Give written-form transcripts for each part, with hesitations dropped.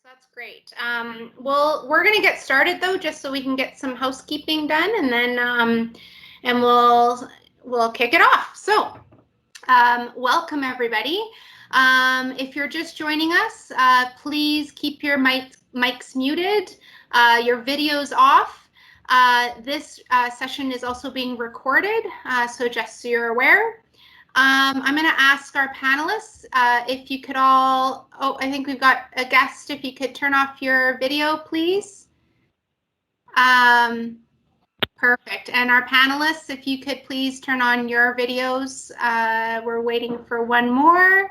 That's great. Well, we're going to get started though, just so we can get some housekeeping done, and then and we'll kick it off. So, welcome everybody. If you're just joining us, please keep your mics muted, your videos off. This session is also being recorded, so just so you're aware. I'm going to ask our panelists if you could all, I think we've got a guest, if you could turn off your video, please. Perfect. And our panelists, if you could please turn on your videos. We're waiting for one more.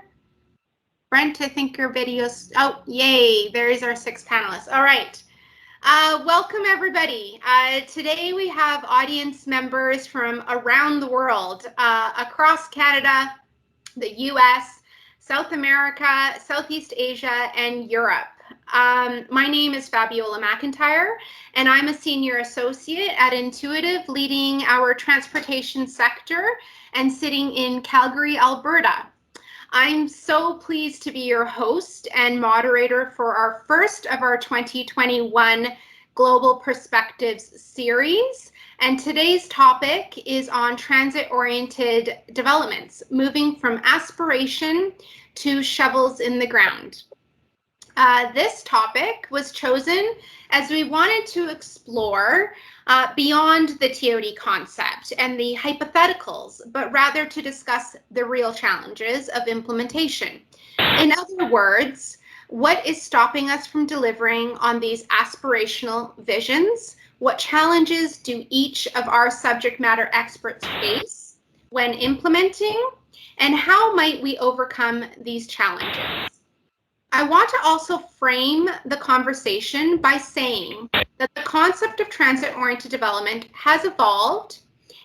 Brent, I think your videos, oh, yay, there's our 6 panelists. All right. Welcome everybody. Today we have audience members from around the world, across Canada, the US, South America, Southeast Asia, and Europe. My name is Fabiola MacIntyre, and I'm a senior associate at Intuitive, leading our transportation sector and sitting in Calgary, Alberta. I'm so pleased to be your host and moderator for our first of our 2021 Global Perspectives series. And today's topic is on transit-oriented developments, moving from aspiration to shovels in the ground. This topic was chosen as we wanted to explore beyond the TOD concept and the hypotheticals, but rather to discuss the real challenges of implementation. In other words, what is stopping us from delivering on these aspirational visions? What challenges do each of our subject matter experts face when implementing? And how might we overcome these challenges? I want to also frame the conversation by saying that the concept of transit-oriented development has evolved,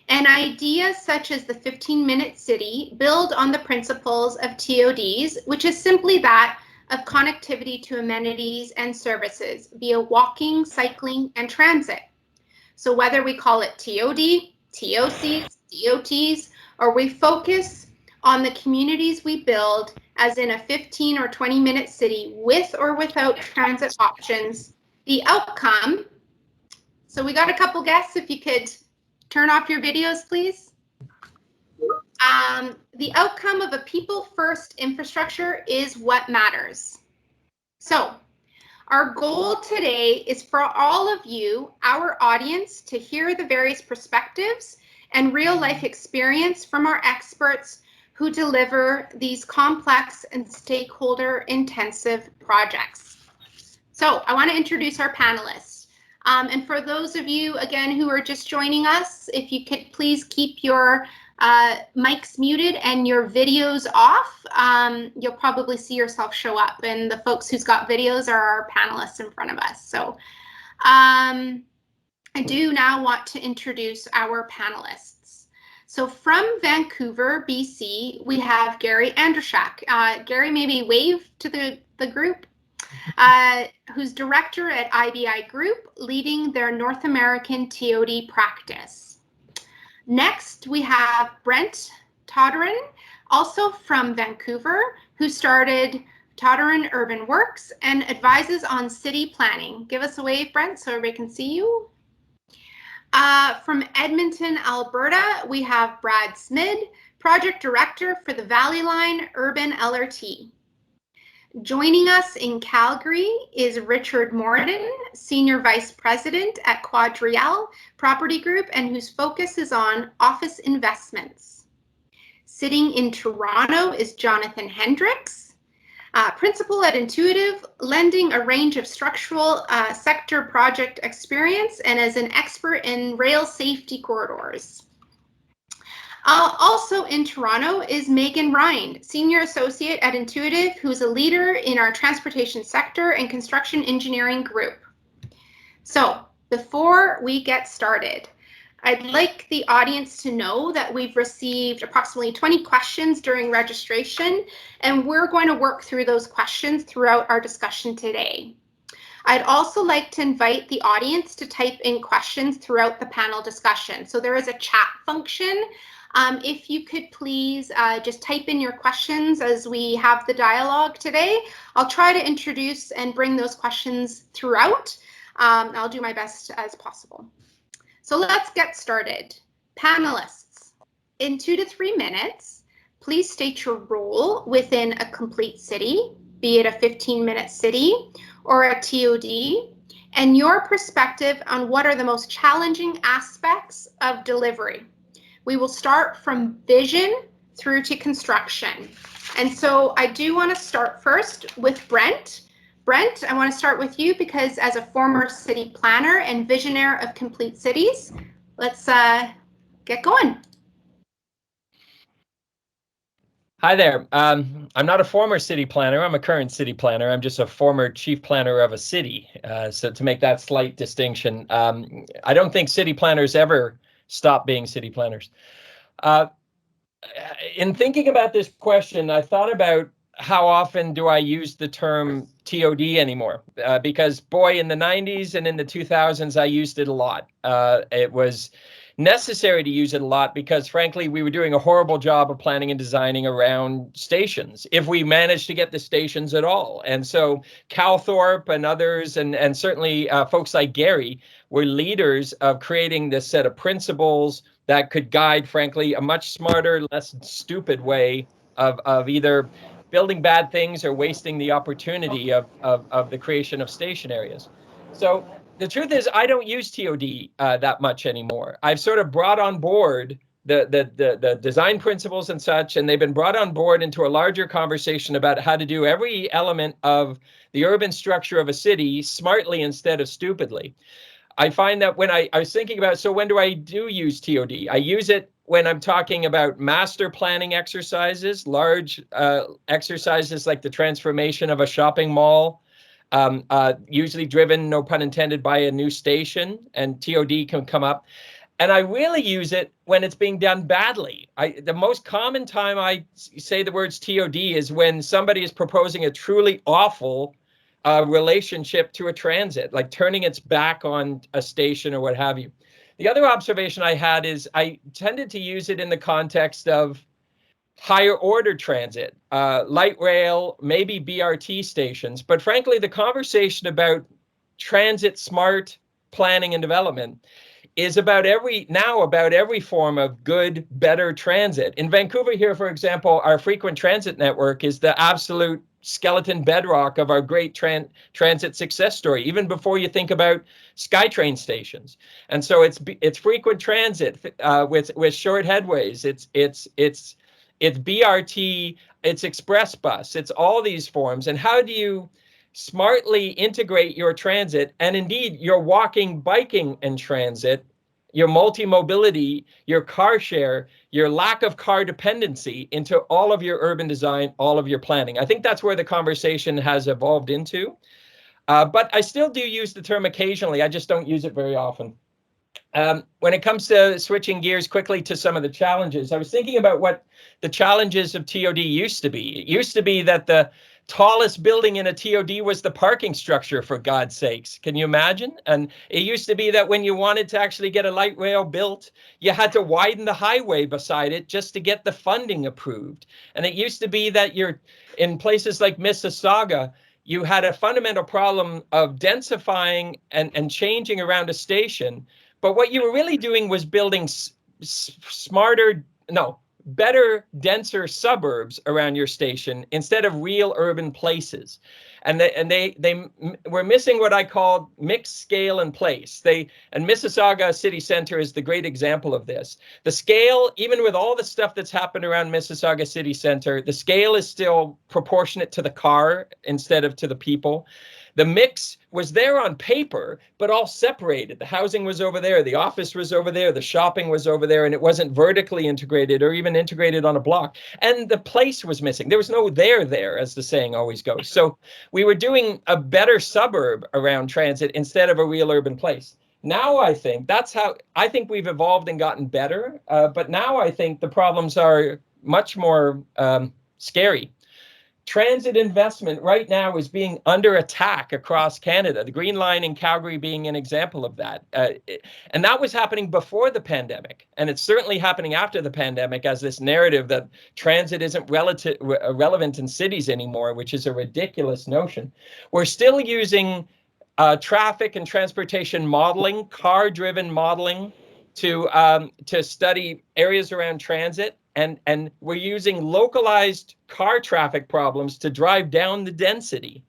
and ideas such as the 15-minute city build on the principles of TODs, which is simply that of connectivity to amenities and services via walking, cycling, and transit. So whether we call it TOD, TOCs, DOTs, or we focus on the communities we build, as in a 15 or 20-minute city with or without transit options, the outcome, so we got a couple guests, if you could turn off your videos, please. The outcome of a people-first infrastructure is what matters. So our goal today is for all of you, our audience, to hear the various perspectives and real-life experience from our experts who deliver these complex and stakeholder-intensive projects. So I want to introduce our panelists. And for those of you, again, who are just joining us, if you could please keep your mics muted and your videos off, you'll probably see yourself show up. And the folks who's got videos are our panelists in front of us. So I do now want to introduce our panelists. So from Vancouver, BC, we have Gary Andruszak. Gary, maybe wave to the group, who's director at IBI Group, leading their North American TOD practice. Next, we have Brent Toderen, also from Vancouver, who started Toderen Urban Works and advises on city planning. Give us a wave, Brent, so everybody can see you. From Edmonton, Alberta, we have Brad Smid, Project Director for the Valley Line Urban LRT. Joining us in Calgary is Richard Morden, Senior Vice President at Quadriel Property Group, and whose focus is on office investments. Sitting in Toronto is Jonathan Hendricks, Principal at Intuitive, lending a range of structural sector project experience and as an expert in rail safety corridors. Also in Toronto is Megan Ryan, Senior Associate at Intuitive, who's a leader in our transportation sector and construction engineering group. So before we get started, I'd like the audience to know that we've received approximately 20 questions during registration, and we're going to work through those questions throughout our discussion today. I'd also like to invite the audience to type in questions throughout the panel discussion. So there is a chat function If you could please just type in your questions as we have the dialogue today. I'll try to introduce and bring those questions throughout. I'll do my best as possible. So let's get started. Panelists, in 2 to 3 minutes, please state your role within a complete city, be it a 15-minute city or a TOD, and your perspective on what are the most challenging aspects of delivery. We will start from vision through to construction. And so I do want to start first with Brent. Brent, I want to start with you because as a former city planner and visionary of complete cities, let's get going. Hi there. I'm not a former city planner. I'm a current city planner. I'm just a former chief planner of a city. So to make that slight distinction, I don't think city planners ever stop being city planners. In thinking about this question, I thought about how often do I use the term TOD anymore? Because boy, in the 90s and in the 2000s, I used it a lot. It was necessary to use it a lot because frankly, we were doing a horrible job of planning and designing around stations, if we managed to get the stations at all. And so Calthorpe and others, and certainly folks like Gary, were leaders of creating this set of principles that could guide, frankly, a much smarter, less stupid way of either building bad things or wasting the opportunity of the creation of station areas. So the truth is, I don't use TOD that much anymore. I've sort of brought on board the design principles and such, and they've been brought on board into a larger conversation about how to do every element of the urban structure of a city smartly instead of stupidly. I find that when I was thinking about, so when do I use TOD? I use it when I'm talking about master planning exercises, large exercises like the transformation of a shopping mall, usually driven, no pun intended, by a new station, and TOD can come up. And I really use it when it's being done badly. The most common time I say the words TOD is when somebody is proposing a truly awful relationship to a transit, like turning its back on a station or what have you. The other observation I had is I tended to use it in the context of higher order transit, light rail, maybe BRT stations. But frankly, the conversation about transit smart planning and development is about every form of good, better transit. In Vancouver here, for example, our frequent transit network is the absolute skeleton bedrock of our great transit success story, even before you think about SkyTrain stations. And so it's frequent transit with short headways. It's BRT, it's express bus, it's all these forms. And how do you smartly integrate your transit and indeed your walking, biking, and transit, your multi-mobility, your car share, your lack of car dependency into all of your urban design, all of your planning? I think that's where the conversation has evolved into. But I still do use the term occasionally. I just don't use it very often. When it comes to switching gears quickly to some of the challenges, I was thinking about what the challenges of TOD used to be. It used to be that the tallest building in a TOD was the parking structure, for God's sakes. Can you imagine? And it used to be that when you wanted to actually get a light rail built, you had to widen the highway beside it just to get the funding approved. And it used to be that you're in places like Mississauga, you had a fundamental problem of densifying and changing around a station. But what you were really doing was building better, denser suburbs around your station instead of real urban places. And they were missing what I call mixed scale and place. And Mississauga City Center is the great example of this. The scale, even with all the stuff that's happened around Mississauga City Center, the scale is still proportionate to the car instead of to the people. The mix was there on paper, but all separated. The housing was over there, the office was over there, the shopping was over there, and it wasn't vertically integrated or even integrated on a block. And the place was missing. There was no there, as the saying always goes. So we were doing a better suburb around transit instead of a real urban place. Now I think we've evolved and gotten better, but now I think the problems are much more scary. transit investment right now is being under attack across Canada. The Green Line in Calgary being an example of that. And that was happening before the pandemic. And it's certainly happening after the pandemic as this narrative that transit isn't relevant in cities anymore, which is a ridiculous notion. We're still using traffic and transportation modeling, car-driven modeling, to study areas around transit, and we're using localized car traffic problems to drive down the density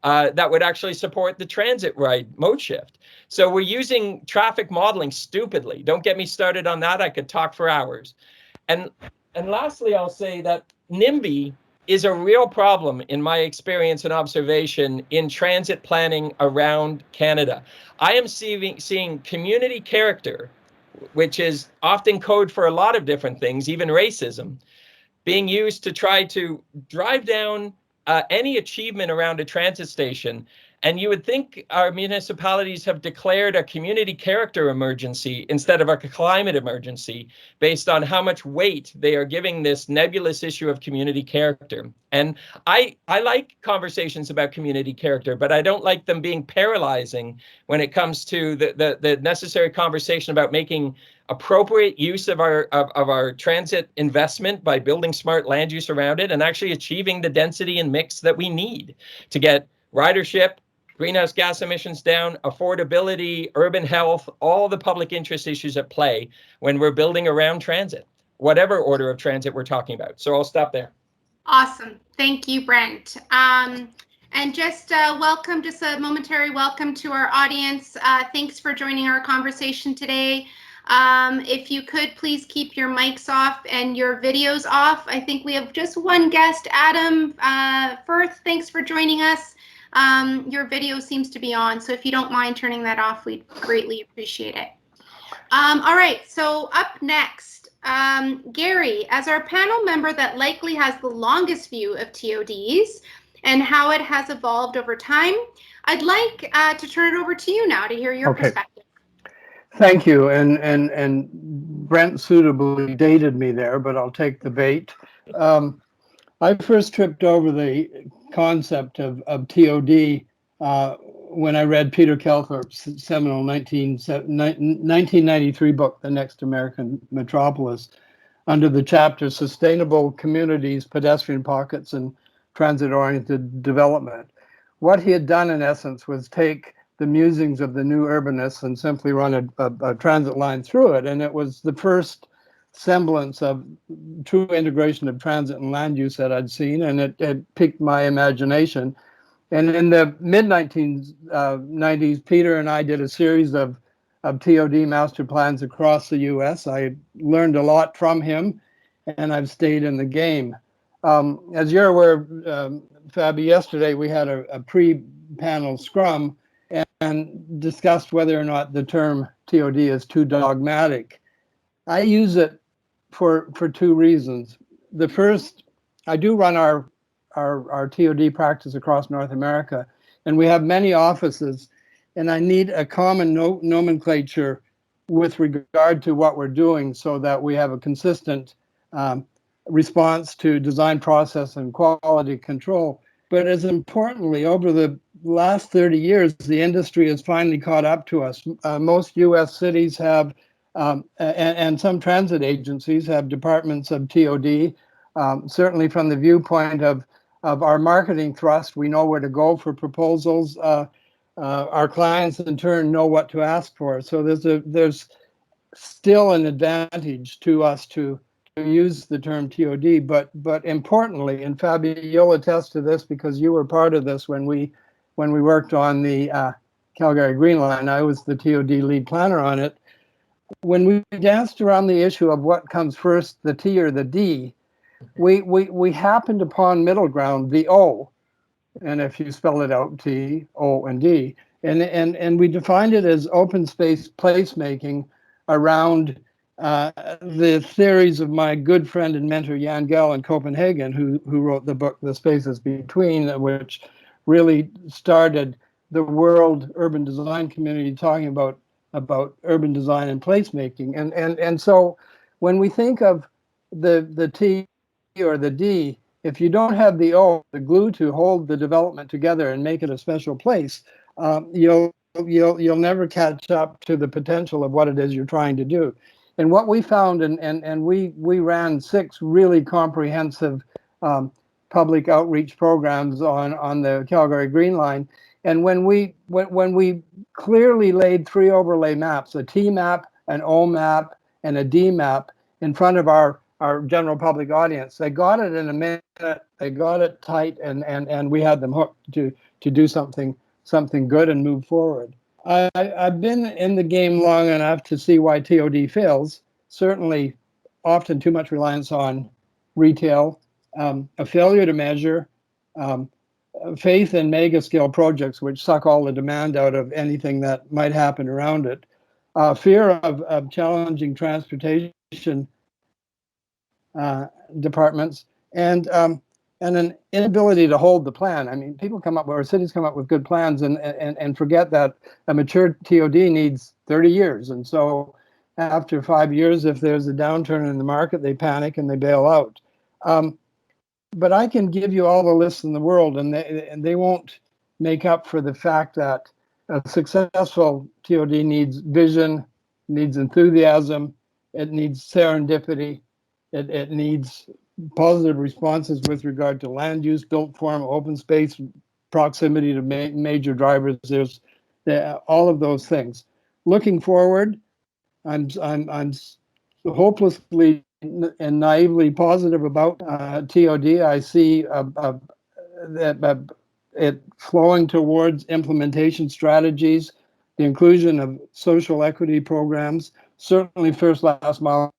that would actually support the transit ride mode shift. So we're using traffic modeling stupidly. Don't get me started on that. I could talk for hours. And lastly, I'll say that NIMBY is a real problem in my experience and observation in transit planning around Canada. I am seeing community character, which is often code for a lot of different things, even racism, being used to try to drive down any achievement around a transit station. And you would think our municipalities have declared a community character emergency instead of a climate emergency based on how much weight they are giving this nebulous issue of community character. And I like conversations about community character, but I don't like them being paralyzing when it comes to the necessary conversation about making appropriate use of our transit investment by building smart land use around it and actually achieving the density and mix that we need to get ridership, greenhouse gas emissions down, affordability, urban health, all the public interest issues at play when we're building around transit, whatever order of transit we're talking about. So I'll stop there. Awesome. Thank you, Brent. And just welcome, just a momentary welcome to our audience. Thanks for joining our conversation today. If you could please keep your mics off and your videos off. I think we have just one guest, Adam Firth. Thanks for joining us. Your video seems to be on, so if you don't mind turning that off, we'd greatly appreciate it. All right, so up next, Gary, as our panel member that likely has the longest view of TODs and how it has evolved over time, I'd like to turn it over to you now to hear your perspective. Thank you, and Brent suitably dated me there, but I'll take the bait. I first tripped over the concept of TOD when I read Peter Calthorpe's seminal 1993 book, The Next American Metropolis, under the chapter Sustainable Communities, Pedestrian Pockets, and Transit-Oriented Development. What he had done, in essence, was take the musings of the new urbanists and simply run a transit line through it. And it was the first semblance of true integration of transit and land use that I'd seen, and it piqued my imagination. And in the mid-1990s, Peter and I did a series of TOD master plans across the US. I learned a lot from him, and I've stayed in the game. As you're aware, Fabi, yesterday we had a pre-panel scrum and discussed whether or not the term TOD is too dogmatic. I use it for two reasons. The first, I do run our TOD practice across North America, and we have many offices, and I need a common nomenclature with regard to what we're doing so that we have a consistent response to design process and quality control. But as importantly, over the last 30 years, the industry has finally caught up to us. Most US cities have, and some transit agencies have departments of TOD. Certainly from the viewpoint of our marketing thrust, we know where to go for proposals. Our clients in turn know what to ask for. So there's still an advantage to us to use the term TOD, but importantly, and Fabi, you'll attest to this because you were part of this when we worked on the Calgary Green Line. I was the TOD lead planner on it. When we danced around the issue of what comes first, the T or the D, we happened upon middle ground, the O, and if you spell it out, T, O, and D, and we defined it as open space placemaking around the theories of my good friend and mentor Jan Gehl in Copenhagen, who wrote the book The Spaces Between, which really started the world urban design community talking about urban design and placemaking. And so when we think of the T or the D, if you don't have the glue to hold the development together and make it a special place, you'll never catch up to the potential of what it is you're trying to do. And what we found, and we ran 6 really comprehensive public outreach programs on the Calgary Green Line. And when we clearly laid 3 overlay maps, a T map, an O map, and a D map in front of our general public audience, they got it in a minute. They got it tight, and we had them hooked to do something good and move forward. I've been in the game long enough to see why TOD fails. Certainly, often too much reliance on retail, a failure to measure, faith in mega scale projects which suck all the demand out of anything that might happen around it, fear of challenging transportation departments, and an inability to hold the plan. I mean, cities come up with good plans and forget that a mature TOD needs 30 years. And so after 5 years, if there's a downturn in the market, they panic and they bail out. But I can give you all the lists in the world, and they won't make up for the fact that a successful TOD needs vision, needs enthusiasm, it needs serendipity, it needs positive responses with regard to land use, built form, open space, proximity to major drivers. There's all of those things. Looking forward, I'm hopelessly and naively positive about TOD. I see it flowing towards implementation strategies, the inclusion of social equity programs, certainly first last mile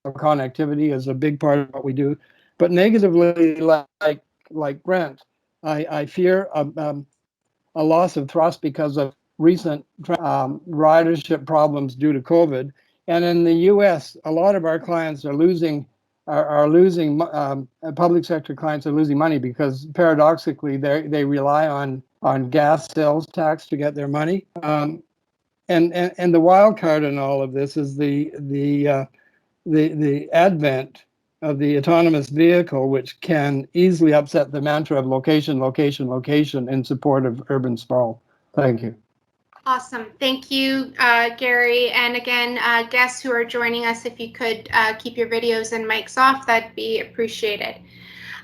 connectivity is a big part of what we do. But negatively, like Brent, I fear a loss of trust because of recent ridership problems due to COVID. And in the U.S., a lot of our clients are losing public sector clients are losing money because paradoxically they rely on gas sales tax to get their money. And the wild card in all of this is the advent of the autonomous vehicle, which can easily upset the mantra of location, location, location in support of urban sprawl. Thank you. Awesome. Thank you, Gary. And again, guests who are joining us, if you could keep your videos and mics off, that'd be appreciated.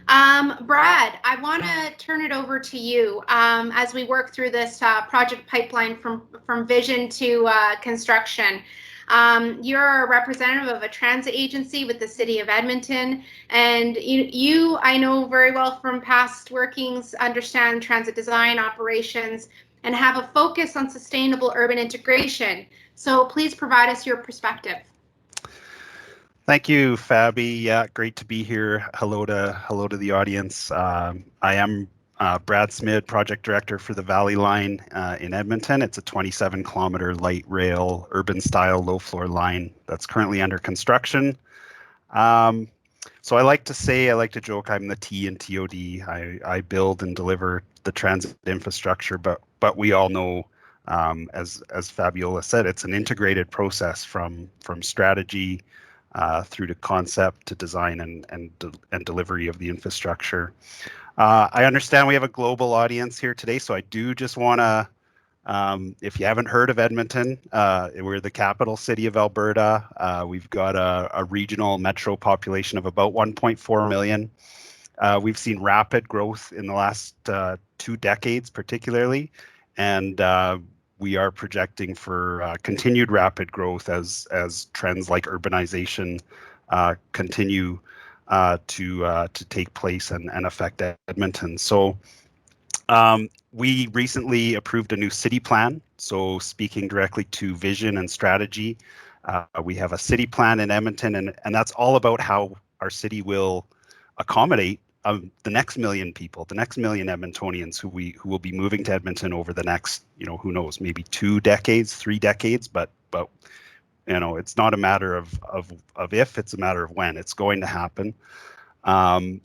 Brad, I want to turn it over to you as we work through this project pipeline from vision to construction. You're a representative of a transit agency with the City of Edmonton, and you I know very well from past workings, understand transit design, operations, and have a focus on sustainable urban integration. So please provide us your perspective. Thank you, Fabi. Yeah, great to be here. Hello to the audience. I am Brad Smid, project director for the Valley Line in Edmonton. It's a 27-kilometer light rail, urban style, low floor line that's currently under construction. So I like to joke, I'm the T in TOD. I build and deliver the transit infrastructure, but we all know, as Fabiola said, it's an integrated process from strategy through to concept to design and delivery of the infrastructure. I understand we have a global audience here today, so I do just want to, if you haven't heard of Edmonton, we're the capital city of Alberta. We've got a regional metro population of about 1.4 million. We've seen rapid growth in the last 2 decades, particularly, and we are projecting for continued rapid growth as trends like urbanization continue to take place and affect Edmonton. So we recently approved a new city plan. So speaking directly to vision and strategy, we have a city plan in Edmonton, and that's all about how our city will accommodate the next million people, the next million Edmontonians who will be moving to Edmonton over the next, who knows, maybe 2 decades, 3 decades, but it's not a matter of if, it's a matter of when. It's going to happen.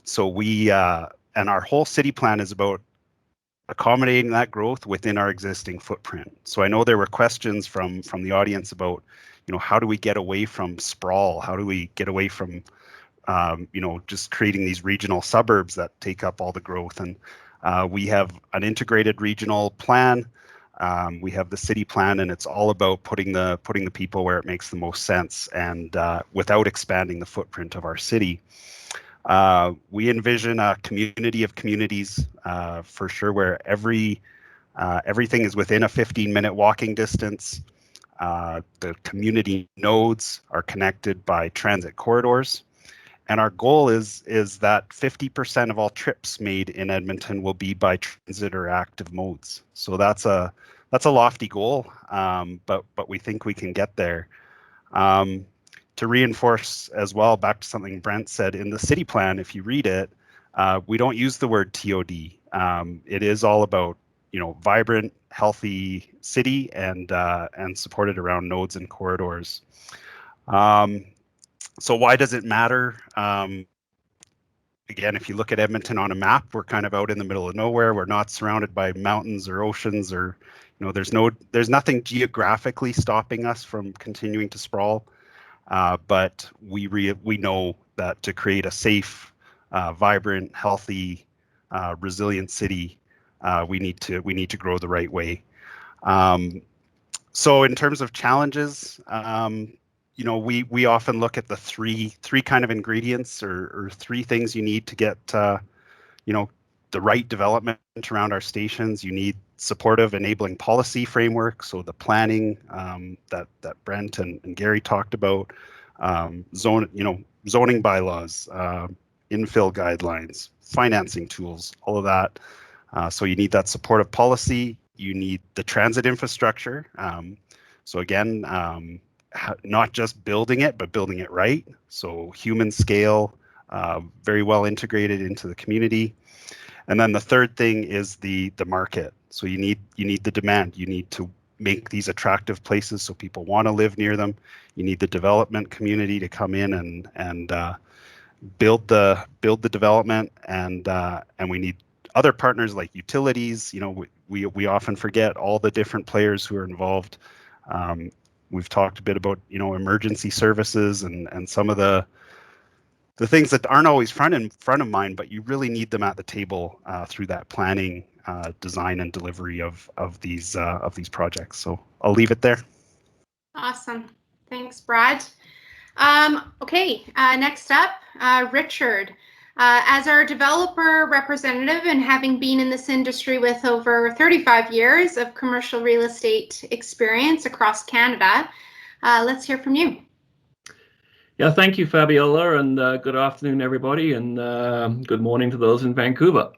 So we and our whole city plan is about accommodating that growth within our existing footprint. So I know there were questions from the audience about, how do we get away from sprawl? How do we get away from just creating these regional suburbs that take up all the growth. And we have an integrated regional plan. We have the city plan, and it's all about putting the people where it makes the most sense, and without expanding the footprint of our city. We envision a community of communities, for sure, where everything is within a 15-minute walking distance. The community nodes are connected by transit corridors. And our goal is that 50% of all trips made in Edmonton will be by transit or active modes. So that's a lofty goal, but we think we can get there. To reinforce as well, back to something Brent said, in the city plan, if you read it, we don't use the word TOD. It is all about vibrant, healthy city, and supported around nodes and corridors. So why does it matter? Again, if you look at Edmonton on a map, we're kind of out in the middle of nowhere. We're not surrounded by mountains or oceans, or there's nothing geographically stopping us from continuing to sprawl. But we know that to create a safe, vibrant, healthy, resilient city, we need to grow the right way. So in terms of challenges, we often look at the three kind of ingredients, or three things you need to get the right development around our stations. You need supportive, enabling policy framework, so the planning that Brent and Gary talked about, zoning bylaws, infill guidelines, financing tools, all of that. So you need that supportive policy. You need the transit infrastructure. So again, not just building it, but building it right. So human scale, very well integrated into the community. And then the third thing is the market. So you need the demand. You need to make these attractive places so people want to live near them. You need the development community to come in and build the development, and we need other partners like utilities. We often forget all the different players who are involved. We've talked a bit about emergency services and some of the things that aren't always front of mind, but you really need them at the table through that planning, design, and delivery of these projects. So I'll leave it there. Awesome, thanks, Brad. Okay, next up, Richard. As our developer representative, and having been in this industry with over 35 years of commercial real estate experience across Canada, let's hear from you. Yeah, thank you, Fabiola, and good afternoon, everybody, and good morning to those in Vancouver.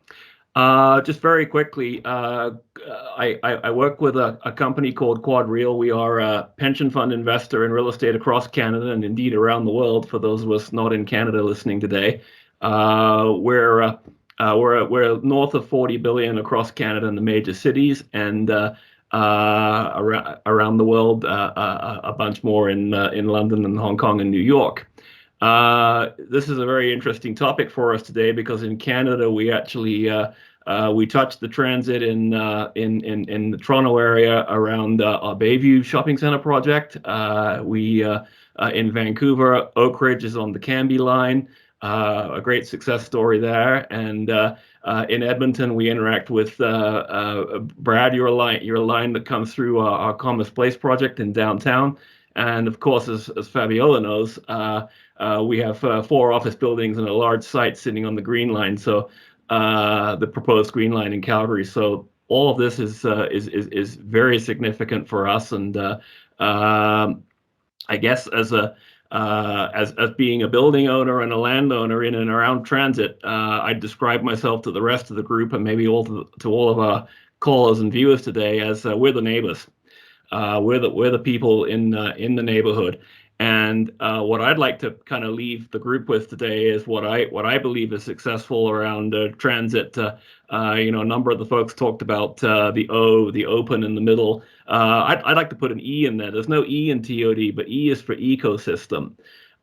Just very quickly, I work with a company called QuadReal. We are a pension fund investor in real estate across Canada, and indeed around the world, for those of us not in Canada listening today. We're north of 40 billion across Canada in the major cities, and around the world, a bunch more in London and Hong Kong and New York. This is a very interesting topic for us today, because in Canada we actually we touched the transit in the Toronto area around our Bayview Shopping Centre project. In Vancouver, Oak Ridge is on the Cambie line. A great success story there. And in Edmonton, we interact with Brad, your line that comes through our Commerce Place project in downtown. And of course, as Fabiola knows, we have 4 office buildings and a large site sitting on the Green Line. So the proposed Green Line in Calgary. So all of this is very significant for us. And I guess as being a building owner and a landowner in and around transit, I describe myself to the rest of the group, and maybe to all of our callers and viewers today, as we're the neighbors. We're the people in the neighborhood. And what I'd like to kind of leave the group with today is what I believe is successful around transit. A number of the folks talked about the open in the middle. I'd like to put an E in there. There's no E in TOD, but E is for ecosystem.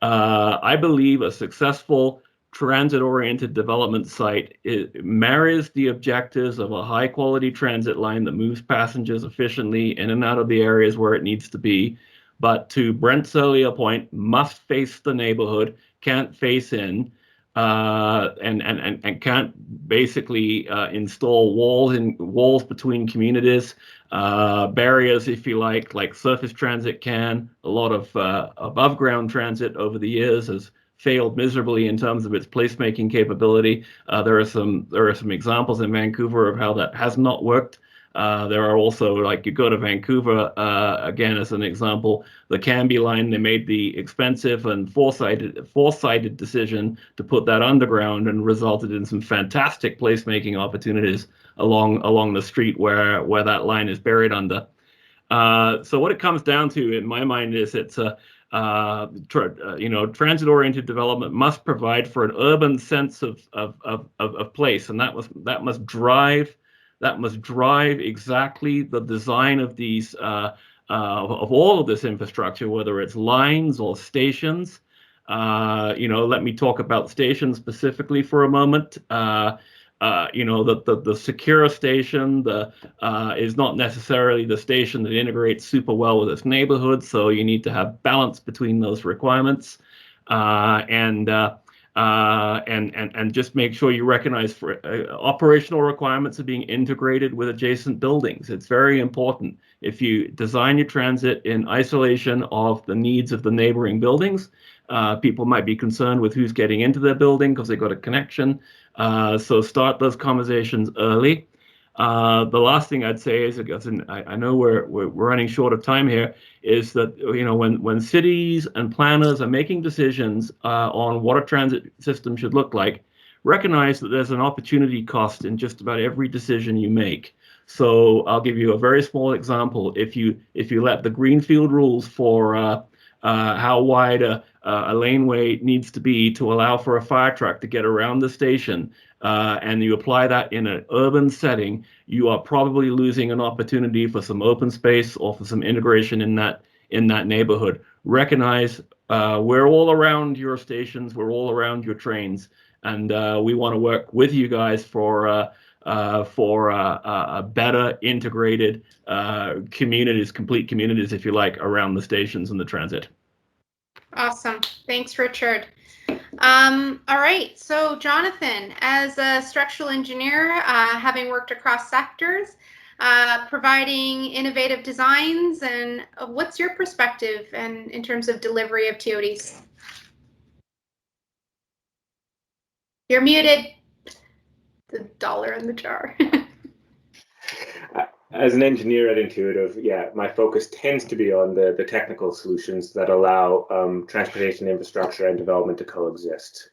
I believe a successful transit-oriented development site marries the objectives of a high-quality transit line that moves passengers efficiently in and out of the areas where it needs to be, but to Brent's earlier point, must face the neighborhood, can't face in, and can't basically install walls between communities, barriers, if you like surface transit can. A lot of above ground transit over the years has failed miserably in terms of its placemaking capability. There are some examples in Vancouver of how that has not worked. There are also, like, you go to Vancouver, again, as an example, the Canby line, they made the expensive and foresighted decision to put that underground, and resulted in some fantastic placemaking opportunities along the street where that line is buried under. So what it comes down to, in my mind, is it's a transit-oriented development must provide for an urban sense of place, and that must drive exactly the design of these of all of this infrastructure, whether it's lines or stations. Let me talk about stations specifically for a moment. The secure station is not necessarily the station that integrates super well with its neighborhood, so you need to have balance between those requirements, and just make sure you recognize operational requirements are being integrated with adjacent buildings. It's very important. If you design your transit in isolation of the needs of the neighboring buildings, people might be concerned with who's getting into their building because they got a connection. So start those conversations early. The last thing I'd say is, I know we're running short of time here, is that when cities and planners are making decisions on what a transit system should look like, recognize that there's an opportunity cost in just about every decision you make. So I'll give you a very small example. If you let the greenfield rules for how wide a laneway needs to be to allow for a fire truck to get around the station, and you apply that in an urban setting, you are probably losing an opportunity for some open space or for some integration in that neighborhood. Recognize we're all around your stations, we're all around your trains, and we want to work with you guys for a better integrated complete communities, if you like, around the stations and the transit. Awesome. Thanks, Richard. All right. So, Jonathan, as a structural engineer, having worked across sectors, providing innovative designs, and what's your perspective in terms of delivery of TODs? You're muted. The dollar in the jar. As an engineer at Intuitive, my focus tends to be on the technical solutions that allow transportation infrastructure and development to coexist.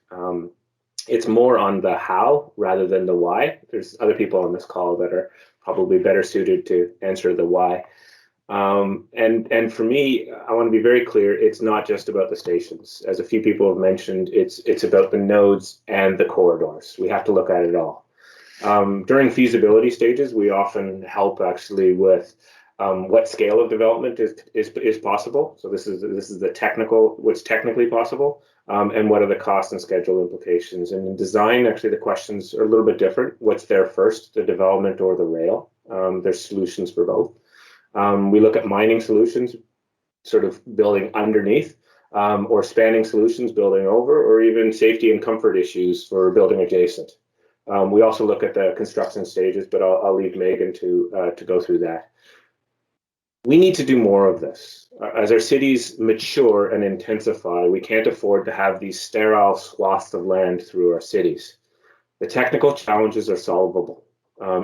It's more on the how rather than the why. There's other people on this call that are probably better suited to answer the why. And for me, I want to be very clear, it's not just about the stations. As a few people have mentioned, it's about the nodes and the corridors. We have to look at it all. During feasibility stages, we often help actually with what scale of development is possible. So this is the technical, what's technically possible, and what are the cost and schedule implications. And in design, actually, the questions are a little bit different. What's there first, the development or the rail? There's solutions for both. We look at mining solutions, sort of building underneath, or spanning solutions, building over, or even safety and comfort issues for building adjacent. We also look at the construction stages, but I'll leave Megan to go through that. We need to do more of this. As our cities mature and intensify, we can't afford to have these sterile swaths of land through our cities. The technical challenges are solvable.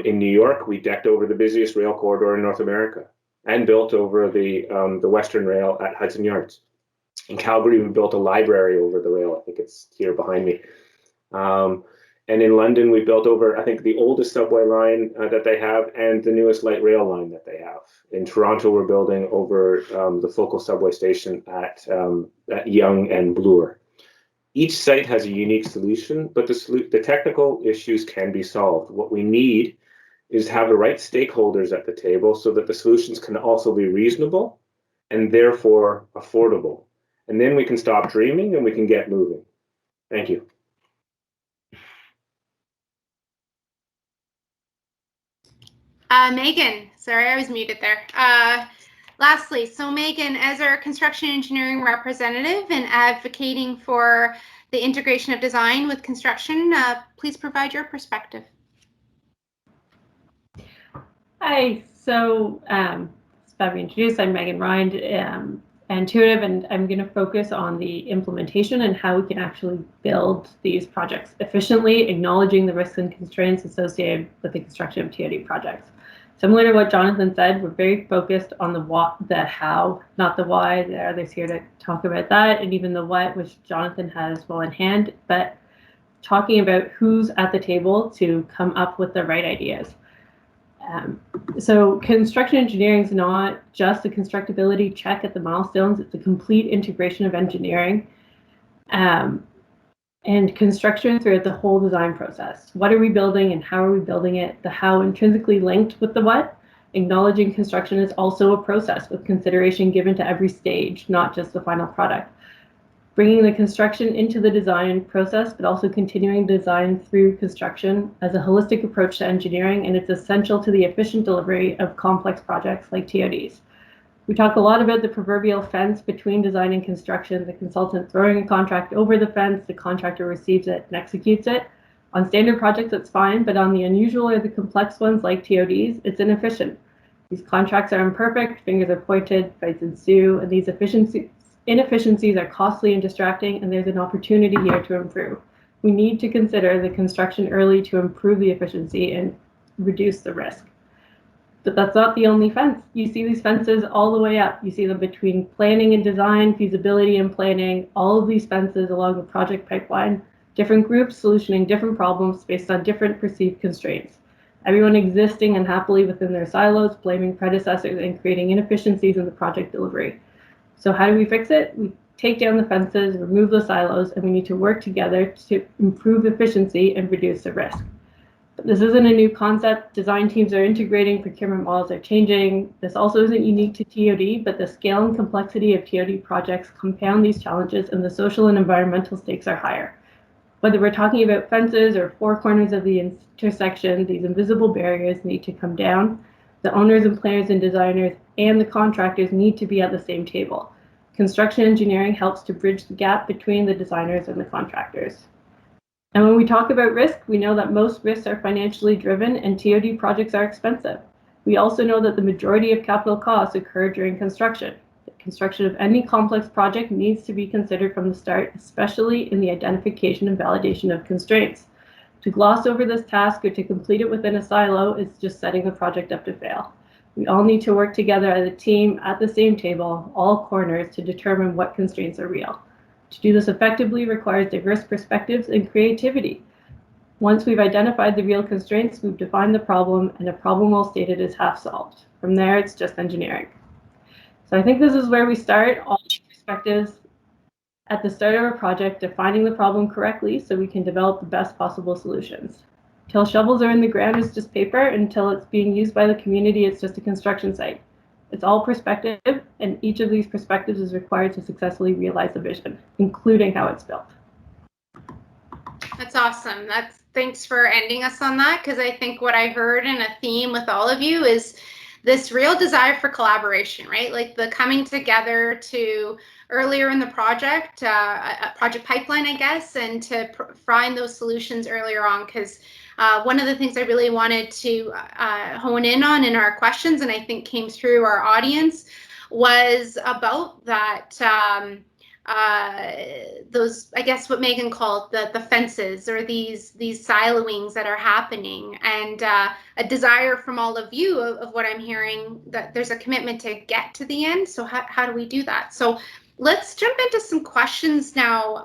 In New York, we decked over the busiest rail corridor in North America and built over the Western Rail at Hudson Yards. In Calgary, we built a library over the rail. I think it's here behind me. And in London, we built over, I think, the oldest subway line that they have and the newest light rail line that they have. In Toronto, we're building over the focal subway station at Yonge and Bloor. Each site has a unique solution, but the technical issues can be solved. What we need is to have the right stakeholders at the table so that the solutions can also be reasonable and therefore affordable. And then we can stop dreaming and we can get moving. Thank you. Megan, sorry, I was muted there. Lastly, so Megan, as our construction engineering representative and advocating for the integration of design with construction, please provide your perspective. Hi, so as Fabio introduced, I'm Megan Rind, Intuitive, and I'm going to focus on the implementation and how we can actually build these projects efficiently, acknowledging the risks and constraints associated with the construction of TOD projects. Similar to what Jonathan said, we're very focused on the how, not the why. The others here to talk about that, and even the what, which Jonathan has well in hand, but talking about who's at the table to come up with the right ideas. So construction engineering is not just a constructability check at the milestones, it's a complete integration of engineering and construction throughout the whole design process. What are we building and how are we building it? The how intrinsically linked with the what. Acknowledging construction is also a process with consideration given to every stage, not just the final product. Bringing the construction into the design process, but also continuing design through construction as a holistic approach to engineering, and it's essential to the efficient delivery of complex projects like TODs. We talk a lot about the proverbial fence between design and construction, the consultant throwing a contract over the fence, the contractor receives it and executes it. On standard projects, it's fine, but on the unusual or the complex ones like TODs, it's inefficient. These contracts are imperfect, fingers are pointed, fights ensue, and these inefficiencies are costly and distracting, and there's an opportunity here to improve. We need to consider the construction early to improve the efficiency and reduce the risk. But that's not the only fence. You see these fences all the way up. You see them between planning and design, feasibility and planning, all of these fences along the project pipeline, different groups solutioning different problems based on different perceived constraints. Everyone existing unhappily within their silos, blaming predecessors and creating inefficiencies in the project delivery. So how do we fix it? We take down the fences, remove the silos, and we need to work together to improve efficiency and reduce the risk. But this isn't a new concept. Design teams are integrating, procurement models are changing. This also isn't unique to TOD, but the scale and complexity of TOD projects compound these challenges, and the social and environmental stakes are higher. Whether we're talking about fences or four corners of the intersection, these invisible barriers need to come down. The owners and planners and designers and the contractors need to be at the same table. Construction engineering helps to bridge the gap between the designers and the contractors. And when we talk about risk, we know that most risks are financially driven and TOD projects are expensive. We also know that the majority of capital costs occur during construction. The construction of any complex project needs to be considered from the start, especially in the identification and validation of constraints. To gloss over this task or to complete it within a silo is just setting the project up to fail. We all need to work together as a team at the same table, all corners, to determine what constraints are real. To do this effectively requires diverse perspectives and creativity. Once we've identified the real constraints, we've defined the problem, and a problem well stated is half solved. From there, it's just engineering. So I think this is where we start, all perspectives at the start of a project, defining the problem correctly so we can develop the best possible solutions. Till shovels are in the ground, it's just paper. Until it's being used by the community, it's just a construction site. It's all perspective, and each of these perspectives is required to successfully realize the vision, including how it's built. That's awesome. Thanks for ending us on that, because I think what I heard in a theme with all of you is this real desire for collaboration, right? Like the coming together to earlier in the project, a project pipeline, I guess, and to find those solutions earlier on, because one of the things I really wanted to hone in on in our questions, and I think came through our audience, was about that, those, I guess what Megan called the fences, or these siloings that are happening, and a desire from all of you of what I'm hearing, that there's a commitment to get to the end. So how do we do that? So let's jump into some questions now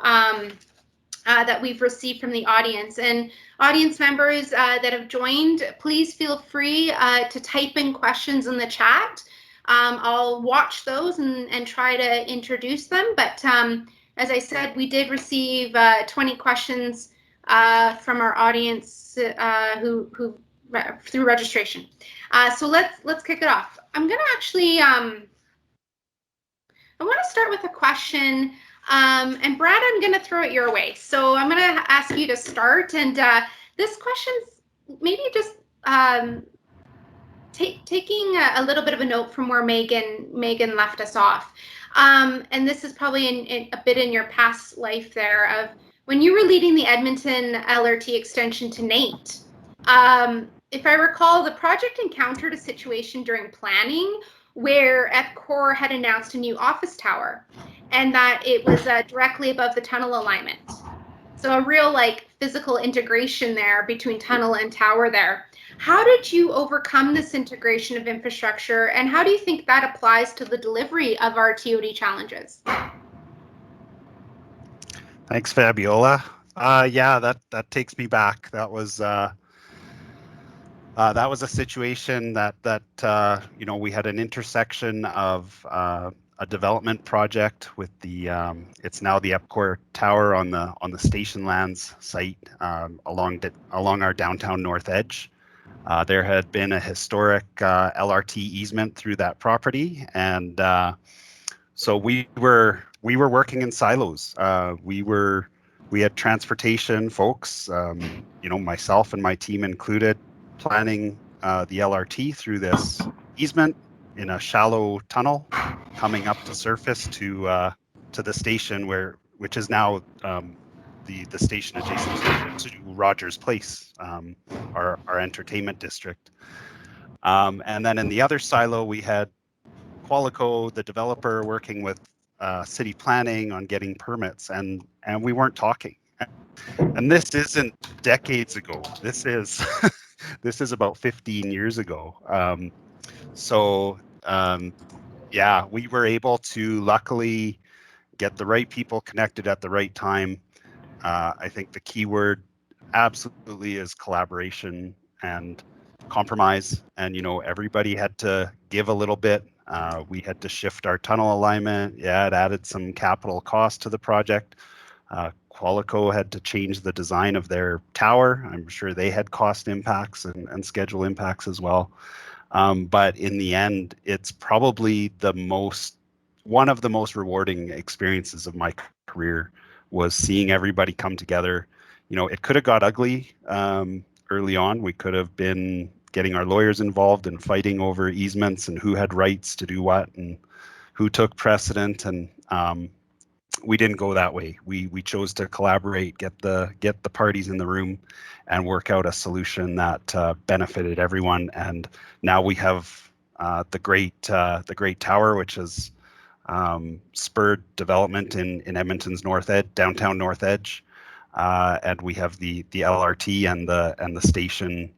that we've received from the audience. And audience members that have joined, please feel free to type in questions in the chat. I'll watch those and try to introduce them. But as I said, we did receive 20 questions from our audience who through registration. So let's kick it off. I'm gonna actually I want to start with a question, and Brad, I'm going to throw it your way. So I'm going to ask you to start, and this question's maybe just taking a little bit of a note from where Megan left us off, and this is probably in a bit in your past life there of when you were leading the Edmonton LRT extension to Nate. If I recall, the project encountered a situation during planning where EPCOR had announced a new office tower, and that it was directly above the tunnel alignment. So a real like physical integration there between tunnel and tower there. How did you overcome this integration of infrastructure, and how do you think that applies to the delivery of our TOD challenges? Thanks, Fabiola. Yeah, that takes me back. That was a situation that you know, we had an intersection of a development project with the it's now the EPCOR Tower on the station lands site along our downtown north edge. There had been a historic LRT easement through that property, and so we were working in silos. We had transportation folks, you know, myself and my team included, planning the LRT through this easement in a shallow tunnel coming up to surface to the station which is now the station adjacent to Rogers Place, our entertainment district. And then in the other silo, we had Qualico, the developer, working with city planning on getting permits, and we weren't talking. And this isn't decades ago. This is this is about 15 years ago. Yeah, we were able to luckily get the right people connected at the right time. I think the key word absolutely is collaboration and compromise. And, you know, everybody had to give a little bit. We had to shift our tunnel alignment. Yeah, it added some capital cost to the project. Qualico had to change the design of their tower. I'm sure they had cost impacts and schedule impacts as well. But in the end, it's probably one of the most rewarding experiences of my career was seeing everybody come together. You know, it could have got ugly early on. We could have been getting our lawyers involved and fighting over easements and who had rights to do what and who took precedent. And we didn't go that way. We chose to collaborate, get the parties in the room, and work out a solution that benefited everyone. And now we have the great tower, which has spurred development in Edmonton's downtown north edge, and we have the LRT and the station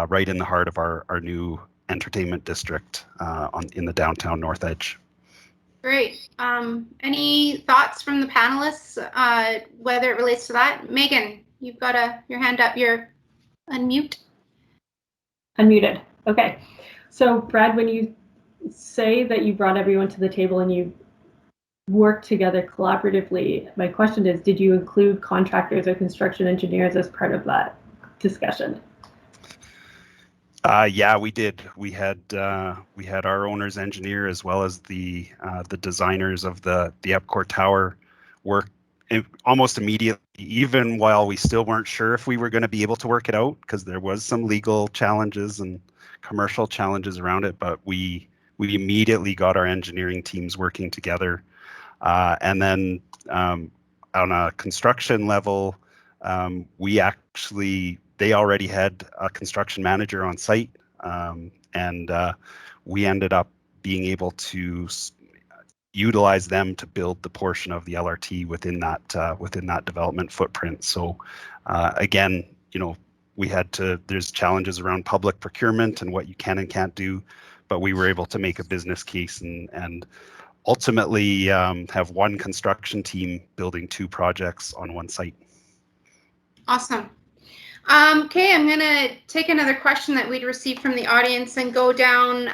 right in the heart of our new entertainment district in the downtown north edge. Great. Any thoughts from the panelists, whether it relates to that? Megan, you've got your hand up. You're unmuted. Okay. So Brad, when you say that you brought everyone to the table and you worked together collaboratively, my question is, did you include contractors or construction engineers as part of that discussion? Yeah, we did. We had our owner's engineer as well as the designers of the EPCOR Tower work almost immediately, even while we still weren't sure if we were going to be able to work it out, because there was some legal challenges and commercial challenges around it. But we immediately got our engineering teams working together, and then on a construction level, they already had a construction manager on site, and we ended up being able to utilize them to build the portion of the LRT within that development footprint. So again, you know, there's challenges around public procurement and what you can and can't do, but we were able to make a business case and ultimately have one construction team building two projects on one site. Awesome. Okay, I'm going to take another question that we'd received from the audience and go down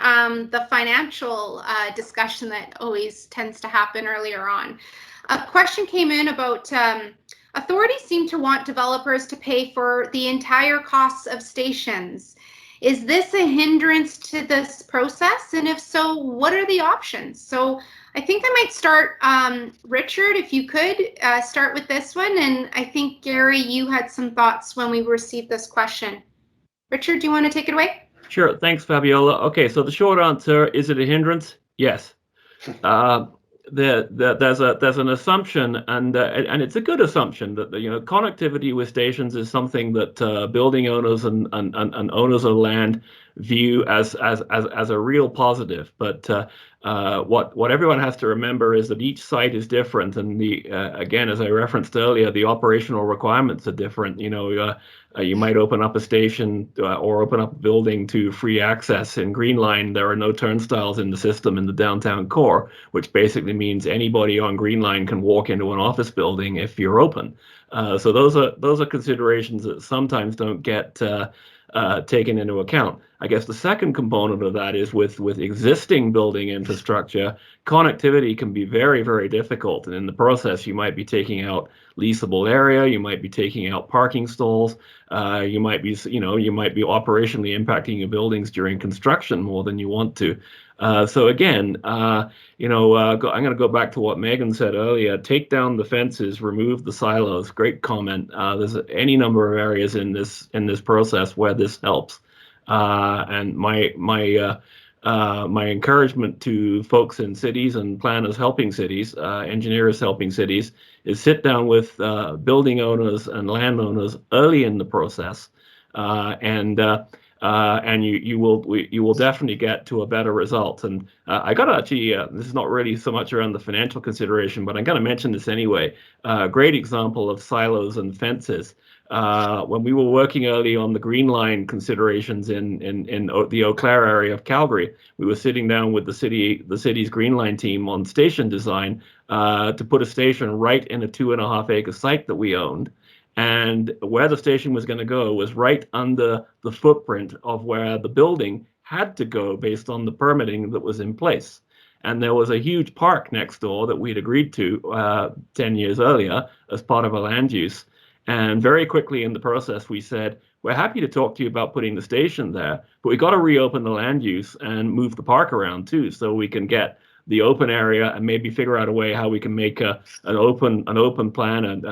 the financial discussion that always tends to happen earlier on. A question came in about authorities seem to want developers to pay for the entire costs of stations. Is this a hindrance to this process? And if so, what are the options? So I think I might start, Richard, if you could start with this one. And I think, Gary, you had some thoughts when we received this question. Richard, do you want to take it away? Sure. Thanks, Fabiola. Okay, so the short answer, is it a hindrance? Yes. There's an assumption, and it's a good assumption that connectivity with stations is something that building owners and owners of land view as a real positive. But what everyone has to remember is that each site is different, and again, as I referenced earlier, the operational requirements are different. You might open up a station or open up a building to free access. In Green Line, there are no turnstiles in the system in the downtown core, which basically means anybody on Green Line can walk into an office building if you're open. So those are considerations that sometimes don't get taken into account. I guess the second component of that is with existing building infrastructure, connectivity can be very, very difficult. And in the process, you might be taking out leasable area, you might be taking out parking stalls, you might be operationally impacting your buildings during construction more than you want to. So again, I'm going to go back to what Megan said earlier. Take down the fences, remove the silos. Great comment. There's any number of areas in this process where this helps. And my encouragement to folks in cities and planners helping cities, engineers helping cities, is sit down with building owners and landowners early in the process, and you will definitely get to a better result. And I got to actually, this is not really so much around the financial consideration, but I'm going to mention this anyway. Great example of silos and fences. When we were working early on the Green Line considerations in the Eau Claire area of Calgary, we were sitting down with the city's Green Line team on station design to put a station right in a 2.5 acre site that we owned. And where the station was going to go was right under the footprint of where the building had to go based on the permitting that was in place. And there was a huge park next door that we'd agreed to 10 years earlier as part of a land use. And very quickly in the process, we said, we're happy to talk to you about putting the station there, but we got to reopen the land use and move the park around too, so we can get the open area and maybe figure out a way how we can make an open plan and